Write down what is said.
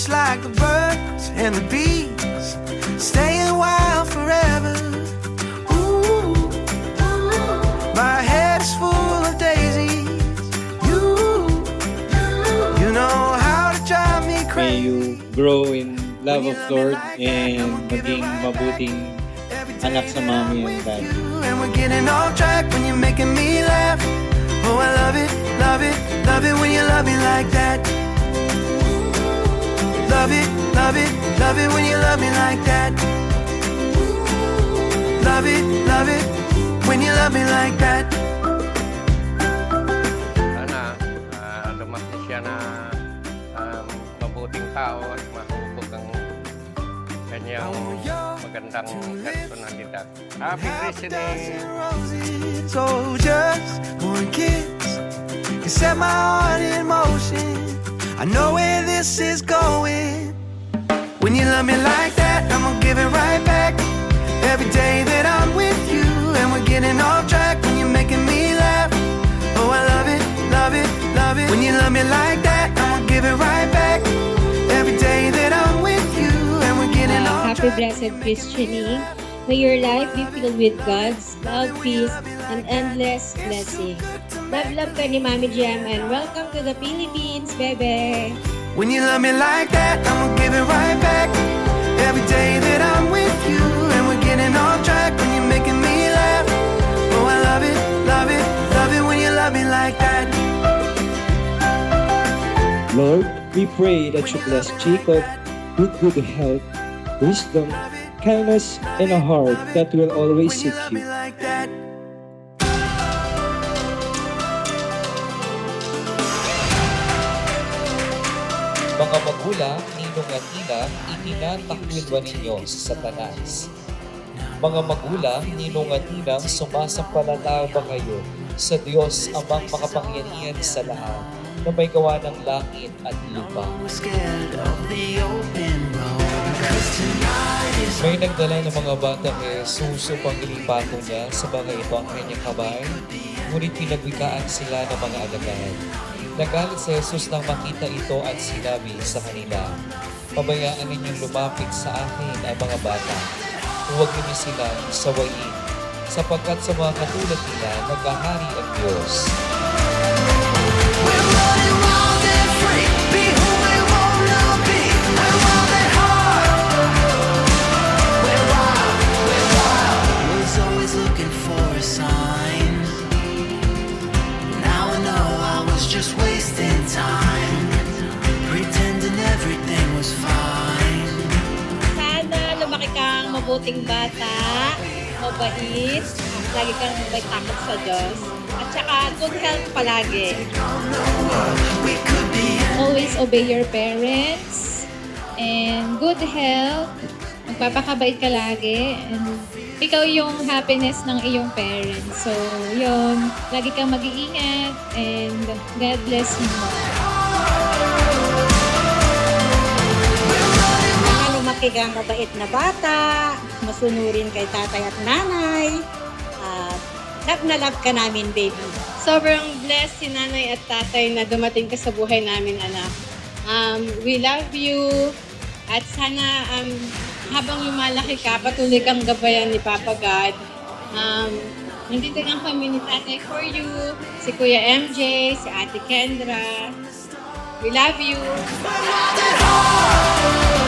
just like the birds and the bees, staying wild forever. Ooh, my head is full of daisies. You know how to drive me May crazy. you grow in love of Lord and maging mabuting anak sa mommy and daddy. And we're getting off track when you're making me laugh. Oh, I love it, love it, love it when you love me like that. Love it, love it, love it when you love me like that. Love it when you love me like that. Sana lumaki siya na mabuting tao at mahubog ang kanyang magandang personalidad. Happy listening! So just one kiss can set my heart in motion. I know where this is going. When you love me like that, I'ma give it right back. Every day that I'm with you, and we're getting off track when you're making me laugh. Oh, I love it, love it, love it. When you love me like that, I'ma give it right back. Every day that I'm with you, and we're getting off Happy track. blessed Christianing. May your life be filled with God's love, peace, and endless blessing. Love ka ni Mami Jem, and welcome to the Philippines, bebe! When you love me like that, I'ma give it right back. Every day that I'm with you, and we're getting off track when you're making me laugh. Oh, I love it, love it, love it when you love me like that. Lord, we pray that you bless Jacob with good health, wisdom, kindness, and a heart that will always When you seek love me you. like that. Mga magulang, ninong at ina, itinatakwilwa ninyo sa Satanas. Mga magulang, ninong at inang, sumasampalataya ba kayo sa Diyos amang makapangyarihan sa lahat na may gawa ng langit at lupa? We're scared of the open road, 'cause tonight is May nagdala ng mga bata kay Jesus upang ilipato niya sa mga ito ang kanyang kamay, ngunit pinagwikaan sila ng mga alagad. Nagalit si Jesus nang makita ito at sinabi sa kanila, "Pabayaan ninyong lumapit sa akin ang mga bata. Huwag niyo silang sawayin, sapagkat sa mga katulad nila naghahari ang Diyos." we're running wild and free. Be who we wanna be. We're wild at heart. We're wild, we're wild. Was always looking for a sign. Now I know I was just wasting time, pretending everything was fine. Sana lumaki kang mabuting bata, mabait, lagi kang may takot sa Diyos, at saka good health palagi. We could be Always obey your parents, and good health, magpapakabait ka lagi, and ikaw yung happiness ng iyong parents. So, yun, lagi kang mag-iingat, and God bless you more. Lumaki kang mabait na bata, masunurin kay tatay at nanay. Love na love ka namin, baby. Sobrang blessed si nanay at tatay na dumating ka sa buhay namin, anak. We love you. At sana habang lumalaki ka, patuloy kang gabayan ni Papa God. Nandito lang kami ni tatay for you. Si Kuya MJ, si Ate Kendra. We love you. wild at heart.